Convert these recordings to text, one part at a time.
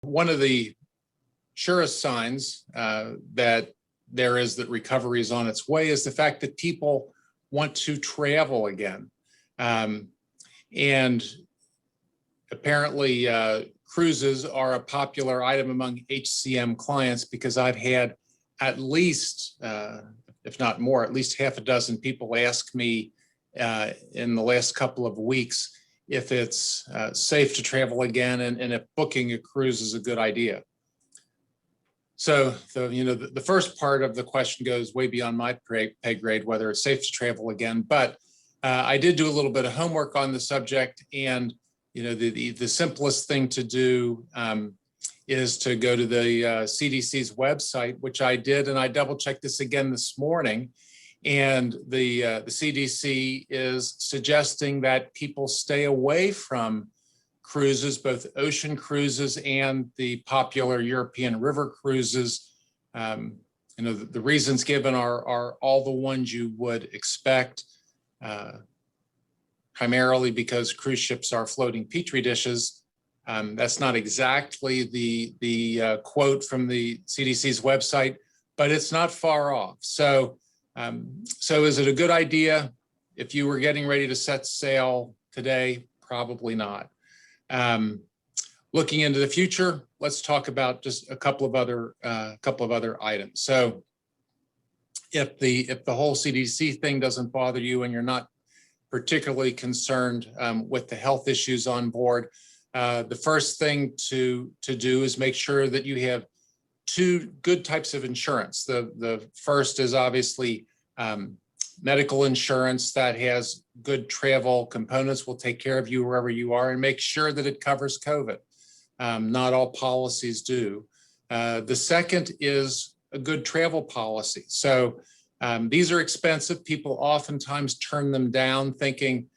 One of the surest signs that recovery is on its way is the fact that people want to travel again. And apparently cruises are a popular item among HCM clients, because I've had at least, if not more, at least half a dozen people ask me in the last couple of weeks if it's safe to travel again, and if booking a cruise is a good idea. So the first part of the question goes way beyond my pay grade, whether it's safe to travel again. But I did do a little bit of homework on the subject, and the simplest thing to do is to go to the CDC's website, which I did, and I double checked this again this morning. And the CDC is suggesting that people stay away from cruises, both ocean cruises and the popular European river cruises. The reasons given are all the ones you would expect, primarily because cruise ships are floating petri dishes. That's not exactly the quote from the CDC's website, but it's not far off. So is it a good idea if you were getting ready to set sail today? Probably not. Looking into the future, let's talk about just a couple of other items. So if the whole CDC thing doesn't bother you and you're not particularly concerned with the health issues on board, the first thing to do is make sure that you have two good types of insurance. The first is obviously medical insurance that has good travel components, will take care of you wherever you are, and make sure that it covers COVID. Not all policies do. The second is a good travel policy. So these are expensive. People oftentimes turn them down thinking,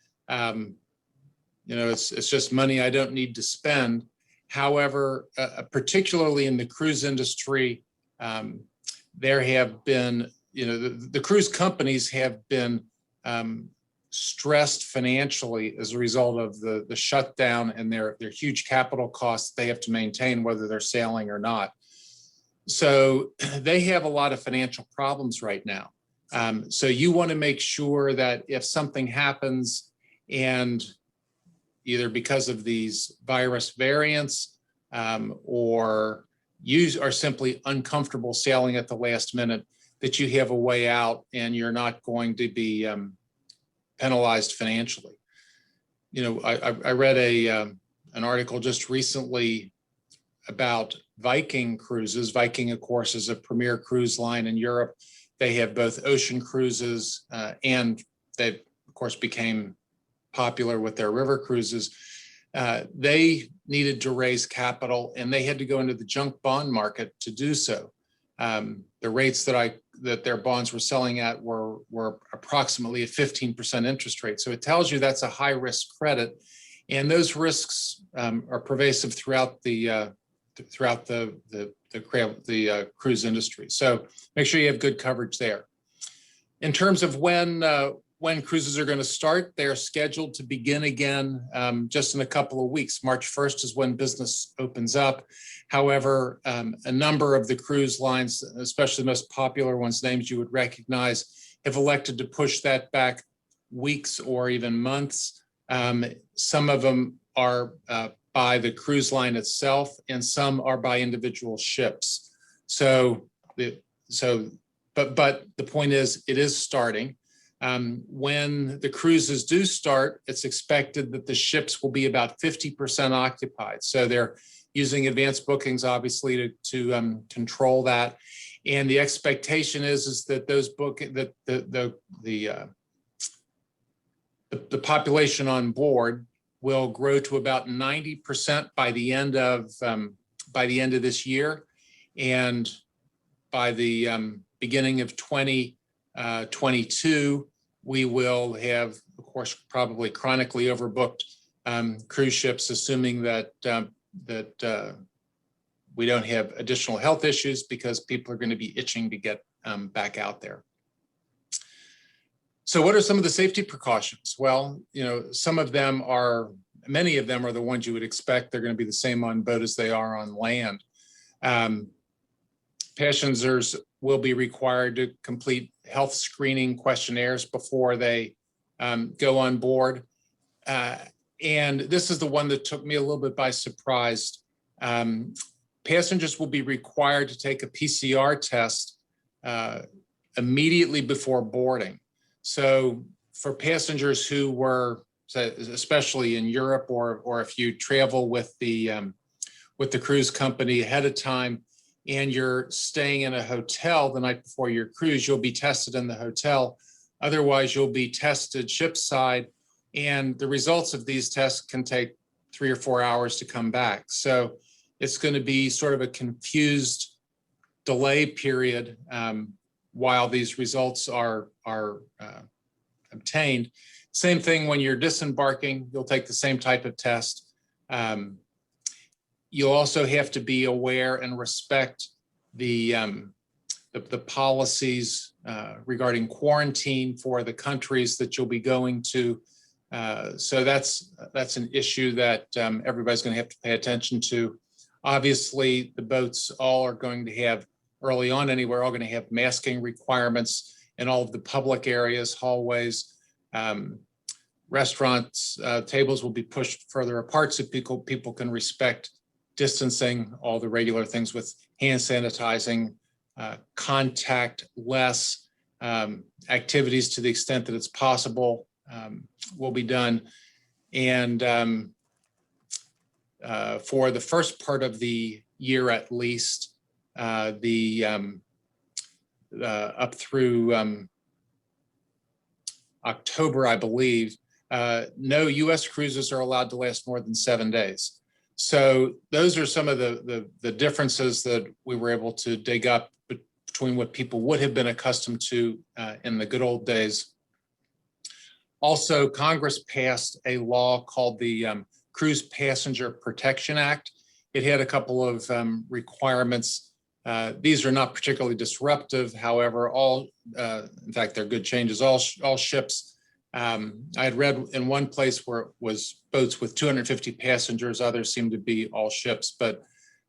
it's just money I don't need to spend. However, particularly in the cruise industry, there have been, the cruise companies have been stressed financially as a result of the shutdown and their huge capital costs they have to maintain, whether they're sailing or not. So they have a lot of financial problems right now. So you want to make sure that if something happens, and either because of these virus variants or you are simply uncomfortable sailing at the last minute, that you have a way out and you're not going to be penalized financially. I read an article just recently about Viking cruises. Viking, of course, is a premier cruise line in Europe. They have both ocean cruises and they, of course, became popular with their river cruises. They needed to raise capital, and they had to go into the junk bond market to do so. The rates that their bonds were selling at were approximately a 15% interest rate. So it tells you that's a high risk credit, and those risks are pervasive throughout the cruise industry. So make sure you have good coverage there. In terms of when cruises are going to start, they're scheduled to begin again just in a couple of weeks. March 1st is when business opens up. However, a number of the cruise lines, especially the most popular ones, names you would recognize, have elected to push that back weeks or even months. Some of them are by the cruise line itself, and some are by individual ships. But the point is, it is starting. When the cruises do start, it's expected that the ships will be about 50% occupied. So they're using advanced bookings, obviously, to control that. And the expectation is that the population on board will grow to about 90% by the end of this year, and by the beginning of 2022, we will have, of course, probably chronically overbooked cruise ships, assuming that we don't have additional health issues, because people are going to be itching to get back out there. So what are some of the safety precautions? Well, some of them are many of them are the ones you would expect. They're going to be the same on boat as they are on land. Passengers will be required to complete health screening questionnaires before they go on board. And this is the one that took me a little bit by surprise. Passengers will be required to take a PCR test immediately before boarding. So for passengers who were, especially in Europe, or if you travel with the cruise company ahead of time and you're staying in a hotel the night before your cruise, you'll be tested in the hotel. Otherwise, you'll be tested shipside, and the results of these tests can take 3 or 4 hours to come back. So it's going to be sort of a confused delay period while these results are obtained. Same thing when you're disembarking, you'll take the same type of test. You'll also have to be aware and respect the policies regarding quarantine for the countries that you'll be going to. So that's an issue that everybody's going to have to pay attention to. Obviously, the boats all are going to have, early on anyway, all going to have masking requirements in all of the public areas, hallways. Restaurants, tables will be pushed further apart so people can respect distancing, all the regular things with hand sanitizing, contact-less activities to the extent that it's possible will be done. And for the first part of the year, at least, up through October, I believe, no U.S. cruises are allowed to last more than 7 days. So those are some of the differences that we were able to dig up between what people would have been accustomed to in the good old days. Also, Congress passed a law called the Cruise Passenger Protection Act. It had a couple of requirements. These are not particularly disruptive. However, in fact, they're good changes. All ships, I had read in one place where it was boats with 250 passengers, others seem to be all ships, but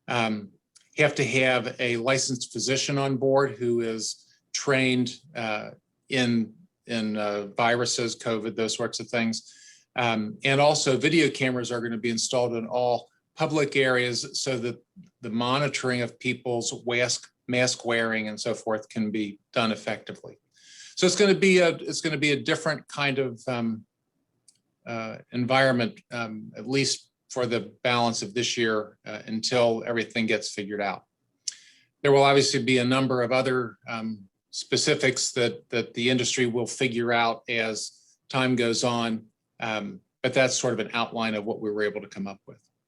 you have to have a licensed physician on board who is trained in viruses, COVID, those sorts of things. And also video cameras are going to be installed in all public areas so that the monitoring of people's mask wearing and so forth can be done effectively. So it's going to be a different kind of environment, at least for the balance of this year until everything gets figured out. There will obviously be a number of other specifics that the industry will figure out as time goes on, but that's sort of an outline of what we were able to come up with.